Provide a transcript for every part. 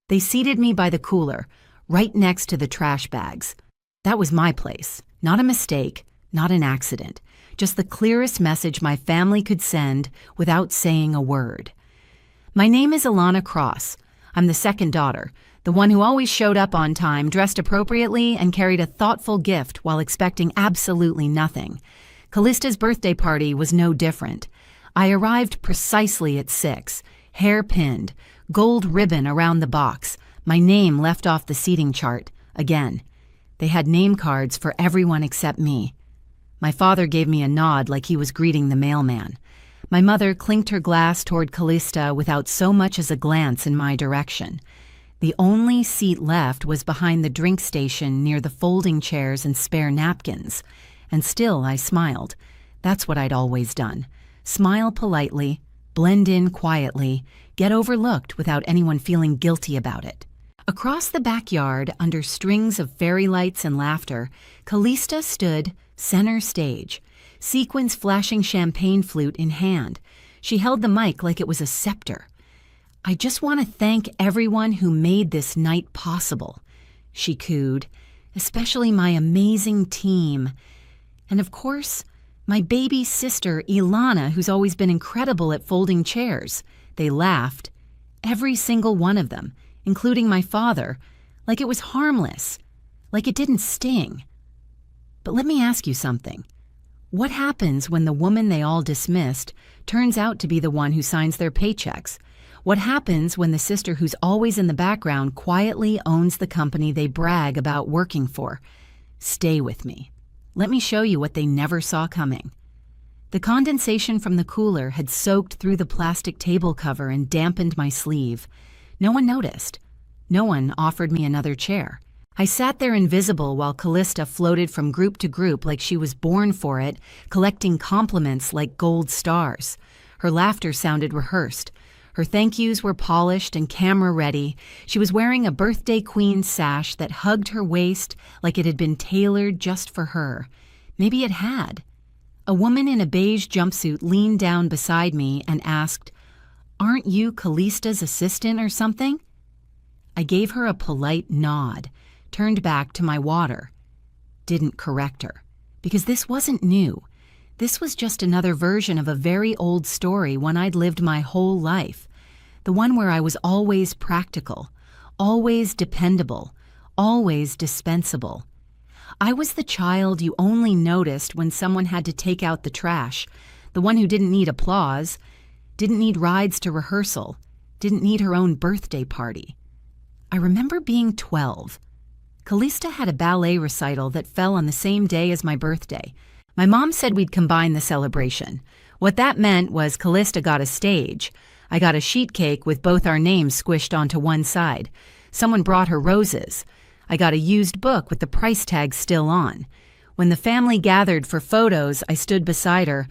They seated me by the cooler, right next to the trash bags. That was my place, not a mistake, not an accident, just the clearest message my family could send without saying a word. My name is Ilana Cross. I'm the second daughter, the one who always showed up on time, dressed appropriately, and carried a thoughtful gift while expecting absolutely nothing. Callista's birthday party was no different. I arrived precisely at 6, hair pinned, gold ribbon around the box, my name left off the seating chart. Again, they had name cards for everyone except me. My father gave me a nod like he was greeting the mailman. My mother clinked her glass toward Callista without so much as a glance in my direction. The only seat left was behind the drink station near the folding chairs and spare napkins. And still I smiled. That's what I'd always done. Smile politely, blend in quietly, get overlooked without anyone feeling guilty about it. Across the backyard, under strings of fairy lights and laughter, Callista stood center stage, sequins flashing champagne flute in hand. She held the mic like it was a scepter. "I just want to thank everyone who made this night possible," she cooed, "especially my amazing team. And of course, my baby sister, Ilana, who's always been incredible at folding chairs." They laughed, every single one of them, including my father, like it was harmless, like it didn't sting. But let me ask you something. What happens when the woman they all dismissed turns out to be the one who signs their paychecks? What happens when the sister who's always in the background quietly owns the company they brag about working for? Stay with me. Let me show you what they never saw coming. The condensation from the cooler had soaked through the plastic table cover and dampened my sleeve. No one noticed. No one offered me another chair. I sat there invisible while Callista floated from group to group like she was born for it, collecting compliments like gold stars. Her laughter sounded rehearsed. Her thank yous were polished and camera ready. She was wearing a birthday queen sash that hugged her waist like it had been tailored just for her. Maybe it had. A woman in a beige jumpsuit leaned down beside me and asked, "Aren't you Callista's assistant or something?" I gave her a polite nod, turned back to my water. Didn't correct her, because this wasn't new. This was just another version of a very old story, one I'd lived my whole life. The one where I was always practical, always dependable, always dispensable. I was the child you only noticed when someone had to take out the trash, the one who didn't need applause, didn't need rides to rehearsal, didn't need her own birthday party. I remember being 12. Callista had a ballet recital that fell on the same day as my birthday. My mom said we'd combine the celebration. What that meant was Callista got a stage. I got a sheet cake with both our names squished onto one side. Someone brought her roses. I got a used book with the price tag still on. When the family gathered for photos, I stood beside her,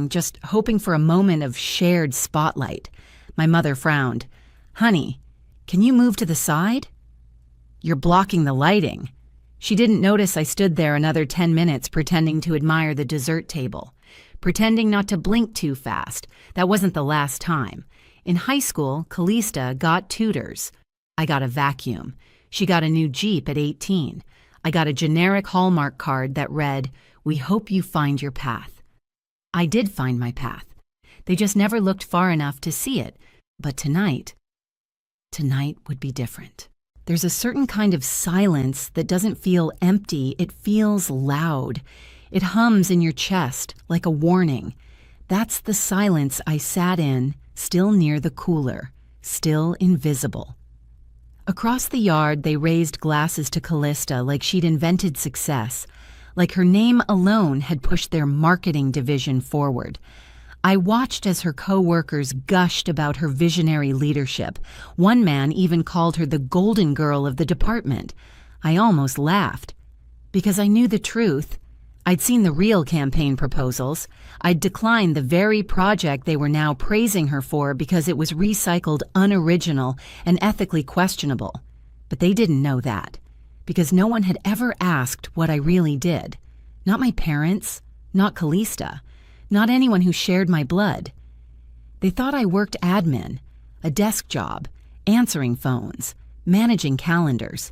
just hoping for a moment of shared spotlight. My mother frowned. "Honey, can you move to the side? You're blocking the lighting." She didn't notice I stood there another 10 minutes pretending to admire the dessert table, pretending not to blink too fast. That wasn't the last time. In high school, Callista got tutors. I got a vacuum. She got a new Jeep at 18. I got a generic Hallmark card that read, "We hope you find your path." I did find my path. They just never looked far enough to see it. But tonight would be different. There's a certain kind of silence that doesn't feel empty, it feels loud. It hums in your chest like a warning. That's the silence I sat in, still near the cooler, still invisible. Across the yard, they raised glasses to Callista like she'd invented success, like her name alone had pushed their marketing division forward. I watched as her co-workers gushed about her visionary leadership. One man even called her the golden girl of the department. I almost laughed, because I knew the truth. I'd seen the real campaign proposals. I'd declined the very project they were now praising her for because it was recycled, unoriginal, and ethically questionable. But they didn't know that, because no one had ever asked what I really did. Not my parents, not Callista, not anyone who shared my blood. They thought I worked admin, a desk job, answering phones, managing calendars.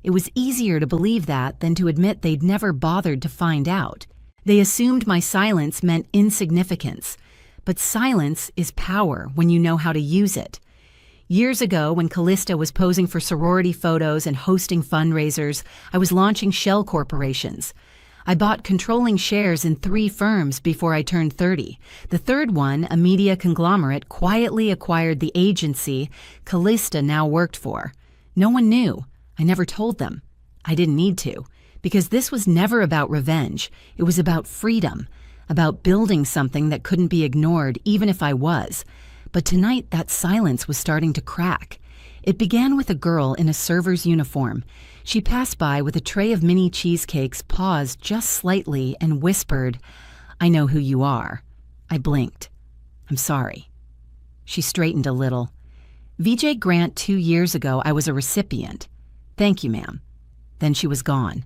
It was easier to believe that than to admit they'd never bothered to find out. They assumed my silence meant insignificance. But silence is power when you know how to use it. Years ago, when Callista was posing for sorority photos and hosting fundraisers, I was launching shell corporations. I bought controlling shares in 3 firms before I turned 30. The third one, a media conglomerate, quietly acquired the agency Callista now worked for. No one knew. I never told them. I didn't need to, because this was never about revenge. It was about freedom, about building something that couldn't be ignored, even if I was. But tonight, that silence was starting to crack. It began with a girl in a server's uniform. She passed by with a tray of mini cheesecakes, paused just slightly, and whispered, "I know who you are." I blinked. "I'm sorry." She straightened a little. "VJ Grant 2 years ago, I was a recipient." "Thank you, ma'am." Then she was gone.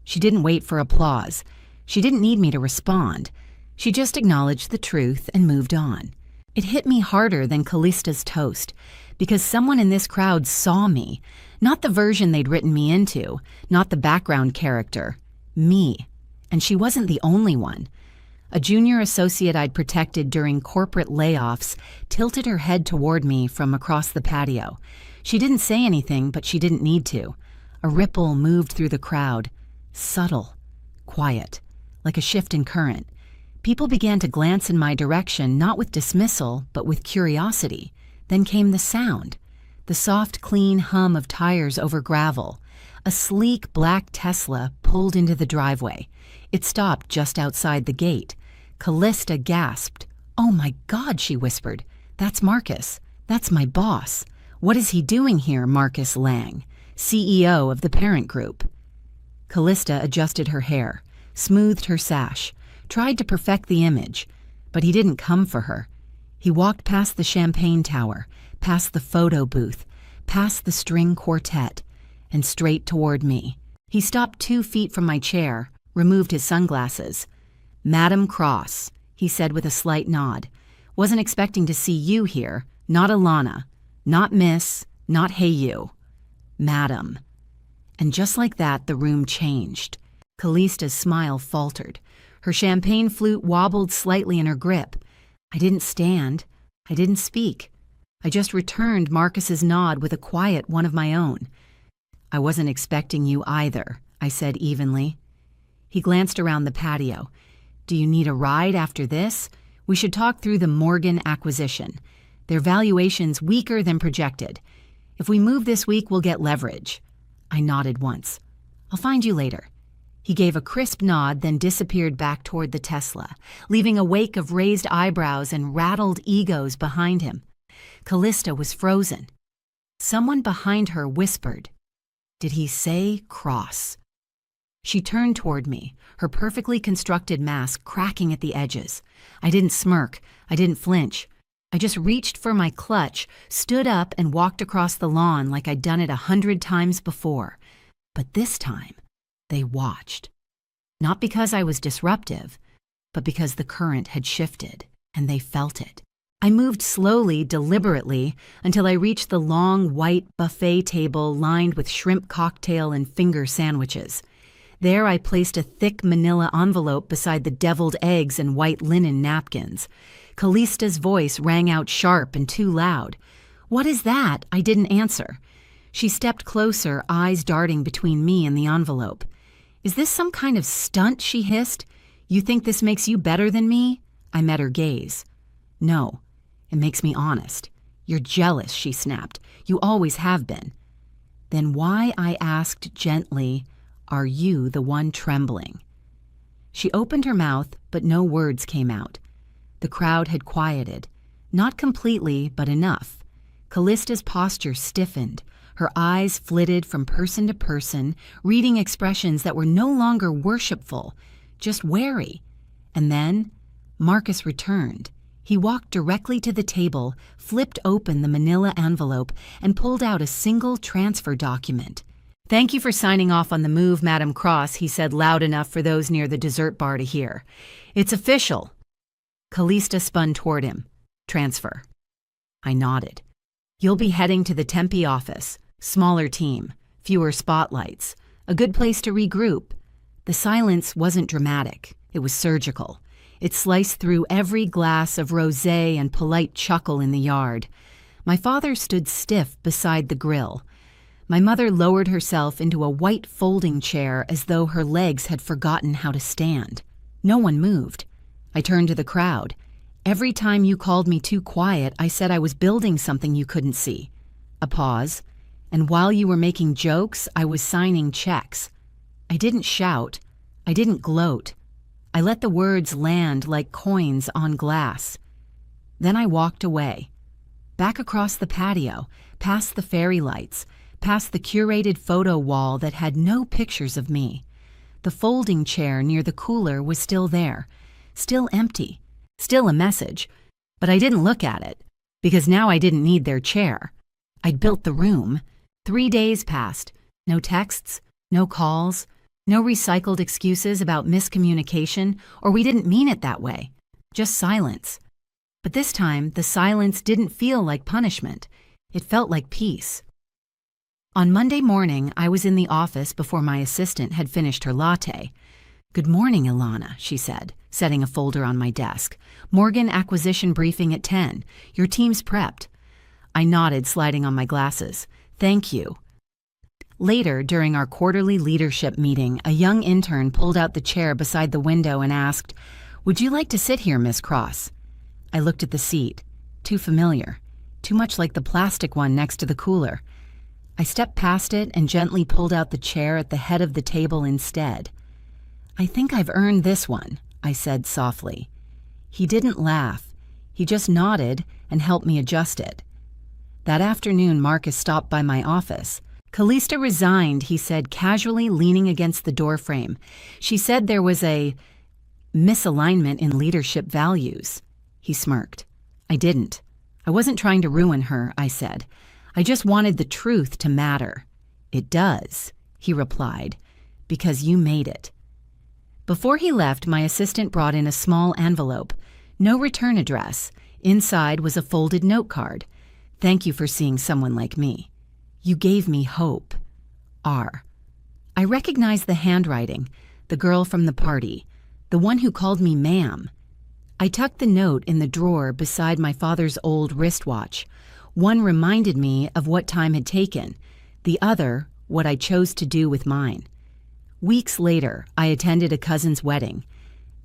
She didn't wait for applause. She didn't need me to respond. She just acknowledged the truth and moved on. It hit me harder than Callista's toast, because someone in this crowd saw me, not the version they'd written me into, not the background character, me. And she wasn't the only one. A junior associate I'd protected during corporate layoffs tilted her head toward me from across the patio. She didn't say anything, but she didn't need to. A ripple moved through the crowd, subtle, quiet, like a shift in current. People began to glance in my direction, not with dismissal, but with curiosity. Then came the sound, the soft, clean hum of tires over gravel. A sleek black Tesla pulled into the driveway. It stopped just outside the gate. Callista gasped. "Oh my God," she whispered. "That's Marcus. That's my boss. What is he doing here, Marcus Lang, CEO of the parent group?" Callista adjusted her hair, smoothed her sash, tried to perfect the image, but he didn't come for her. He walked past the champagne tower, past the photo booth, past the string quartet, and straight toward me. He stopped 2 feet from my chair, removed his sunglasses. "Madam Cross," he said with a slight nod. "Wasn't expecting to see you here, not Alana, not Miss, not Hey You. Madam." And just like that, the room changed. Callista's smile faltered. Her champagne flute wobbled slightly in her grip. I didn't stand. I didn't speak. I just returned Marcus's nod with a quiet one of my own. "I wasn't expecting you either," I said evenly. He glanced around the patio. "Do you need a ride after this? We should talk through the Morgan acquisition. Their valuation's weaker than projected. If we move this week, we'll get leverage." I nodded once. "I'll find you later." He gave a crisp nod, then disappeared back toward the Tesla, leaving a wake of raised eyebrows and rattled egos behind him. Callista was frozen. Someone behind her whispered, "Did he say cross?" She turned toward me, her perfectly constructed mask cracking at the edges. I didn't smirk. I didn't flinch. I just reached for my clutch, stood up, and walked across the lawn like I'd done it 100 times before. But this time, they watched. Not because I was disruptive, but because the current had shifted, and they felt it. I moved slowly, deliberately, until I reached the long, white buffet table lined with shrimp cocktail and finger sandwiches. There I placed a thick manila envelope beside the deviled eggs and white linen napkins. Callista's voice rang out sharp and too loud. "What is that?" I didn't answer. She stepped closer, eyes darting between me and the envelope. "Is this some kind of stunt?" she hissed. "You think this makes you better than me?" I met her gaze. "No, it makes me honest." "You're jealous," she snapped. "You always have been." "Then why," I asked gently, "are you the one trembling?" She opened her mouth, but no words came out. The crowd had quieted. Not completely, but enough. Callista's posture stiffened. Her eyes flitted from person to person, reading expressions that were no longer worshipful, just wary. And then Marcus returned. He walked directly to the table, flipped open the manila envelope, and pulled out a single transfer document. "Thank you for signing off on the move, Madam Cross," he said loud enough for those near the dessert bar to hear. "It's official." Callista spun toward him. "Transfer." I nodded. You'll be heading to the Tempe office. Smaller team, fewer spotlights, a good place to regroup. The silence wasn't dramatic. It was surgical. It sliced through every glass of rosé and polite chuckle in the yard. My father stood stiff beside the grill. My mother lowered herself into a white folding chair as though her legs had forgotten how to stand. No one moved. I turned to the crowd. Every time you called me too quiet, I said I was building something you couldn't see. A pause. And while you were making jokes, I was signing checks. I didn't shout. I didn't gloat. I let the words land like coins on glass. Then I walked away. Back across the patio, past the fairy lights, past the curated photo wall that had no pictures of me. The folding chair near the cooler was still there, still empty, still a message. But I didn't look at it, because now I didn't need their chair. I'd built the room. 3 days passed. No texts, no calls, no recycled excuses about miscommunication, or we didn't mean it that way. Just silence. But this time, the silence didn't feel like punishment. It felt like peace. On Monday morning, I was in the office before my assistant had finished her latte. "Good morning, Ilana," she said, setting a folder on my desk. "Morgan acquisition briefing at 10. Your team's prepped." I nodded, sliding on my glasses. "Thank you." Later, during our quarterly leadership meeting, a young intern pulled out the chair beside the window and asked, "Would you like to sit here, Miss Cross?" I looked at the seat. Too familiar. Too much like the plastic one next to the cooler. I stepped past it and gently pulled out the chair at the head of the table instead. "I think I've earned this one," I said softly. He didn't laugh. He just nodded and helped me adjust it. That afternoon, Marcus stopped by my office. "Callista resigned," he said, casually leaning against the doorframe. "She said there was a misalignment in leadership values." He smirked. "I didn't. I wasn't trying to ruin her," I said. "I just wanted the truth to matter." "It does," he replied, "because you made it." Before he left, my assistant brought in a small envelope. No return address. Inside was a folded note card. "Thank you for seeing someone like me. You gave me hope. R." I recognized the handwriting, the girl from the party, the one who called me ma'am. I tucked the note in the drawer beside my father's old wristwatch. One reminded me of what time had taken, the other, what I chose to do with mine. Weeks later, I attended a cousin's wedding.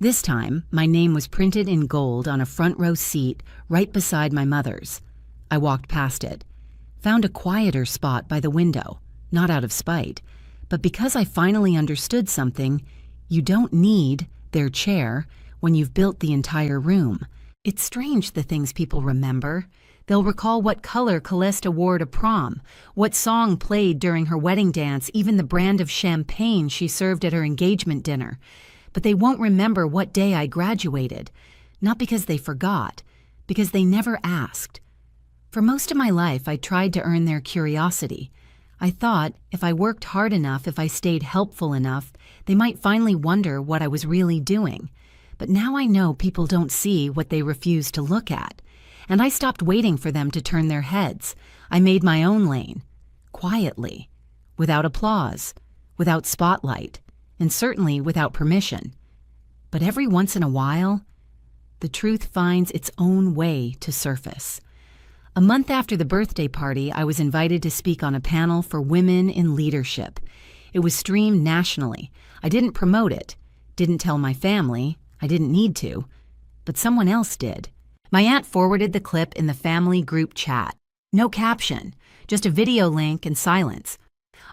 This time, my name was printed in gold on a front row seat right beside my mother's. I walked past it. Found a quieter spot by the window, not out of spite, but because I finally understood something. You don't need their chair when you've built the entire room. It's strange the things people remember. They'll recall what color Callista wore to prom, what song played during her wedding dance, even the brand of champagne she served at her engagement dinner. But they won't remember what day I graduated, not because they forgot, because they never asked. For most of my life, I tried to earn their curiosity. I thought if I worked hard enough, if I stayed helpful enough, they might finally wonder what I was really doing. But now I know people don't see what they refuse to look at. And I stopped waiting for them to turn their heads. I made my own lane, quietly, without applause, without spotlight, and certainly without permission. But every once in a while, the truth finds its own way to surface. A month after the birthday party, I was invited to speak on a panel for women in leadership. It was streamed nationally. I didn't promote it, didn't tell my family, I didn't need to, but someone else did. My aunt forwarded the clip in the family group chat. No caption, just a video link and silence.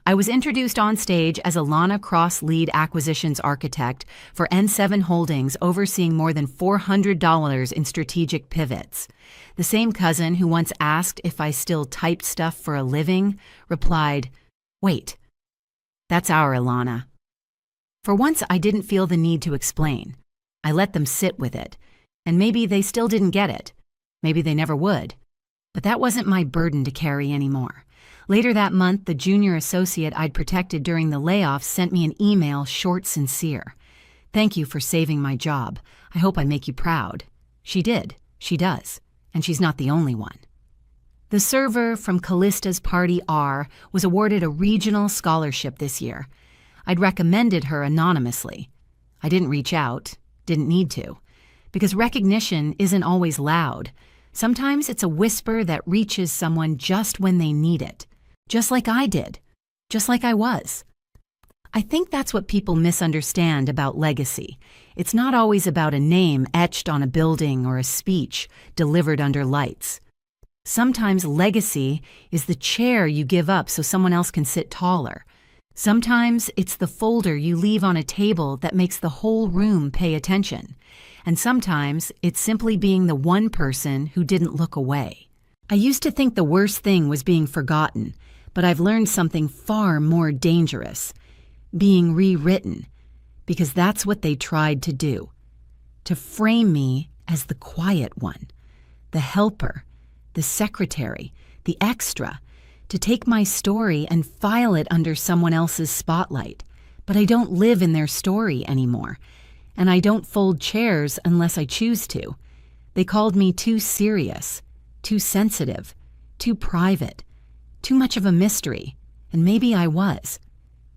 I was introduced on stage as Ilana Cross, lead acquisitions architect for N7 Holdings, overseeing more than $400 in strategic pivots. The same cousin who once asked if I still typed stuff for a living replied, "Wait, that's our Ilana." For once, I didn't feel the need to explain. I let them sit with it. And maybe they still didn't get it. Maybe they never would. But that wasn't my burden to carry anymore. Later that month, the junior associate I'd protected during the layoffs sent me an email, short, sincere. "Thank you for saving my job. I hope I make you proud." She did. She does. And she's not the only one. The server from Callista's Party R was awarded a regional scholarship this year. I'd recommended her anonymously. I didn't reach out, didn't need to, because recognition isn't always loud. Sometimes it's a whisper that reaches someone just when they need it, just like I did, just like I was. I think that's what people misunderstand about legacy. It's not always about a name etched on a building or a speech delivered under lights. Sometimes legacy is the chair you give up so someone else can sit taller. Sometimes it's the folder you leave on a table that makes the whole room pay attention. And sometimes it's simply being the one person who didn't look away. I used to think the worst thing was being forgotten, but I've learned something far more dangerous: being rewritten, because that's what they tried to do. To frame me as the quiet one, the helper, the secretary, the extra, to take my story and file it under someone else's spotlight. But I don't live in their story anymore, and I don't fold chairs unless I choose to. They called me too serious, too sensitive, too private, too much of a mystery, and maybe I was.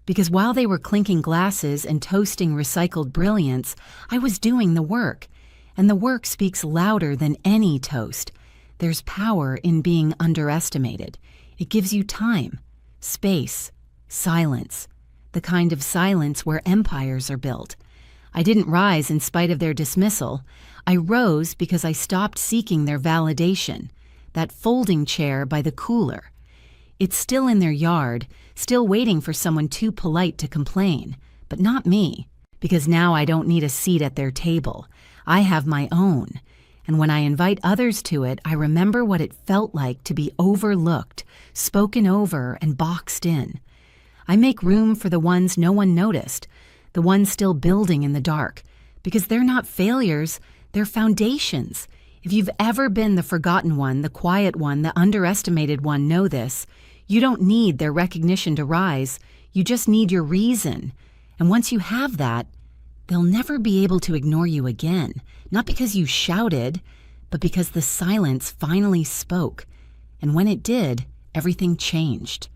Because while they were clinking glasses and toasting recycled brilliance, I was doing the work, and the work speaks louder than any toast. There's power in being underestimated. It gives you time, space, silence, the kind of silence where empires are built. I didn't rise in spite of their dismissal. I rose because I stopped seeking their validation, that folding chair by the cooler. It's still in their yard, still waiting for someone too polite to complain, but not me, because now I don't need a seat at their table. I have my own. And when I invite others to it, I remember what it felt like to be overlooked, spoken over, and boxed in. I make room for the ones no one noticed, the ones still building in the dark, because they're not failures, they're foundations. If you've ever been the forgotten one, the quiet one, the underestimated one, know this. You don't need their recognition to rise, you just need your reason. And once you have that, they'll never be able to ignore you again, not because you shouted, but because the silence finally spoke. And when it did, everything changed.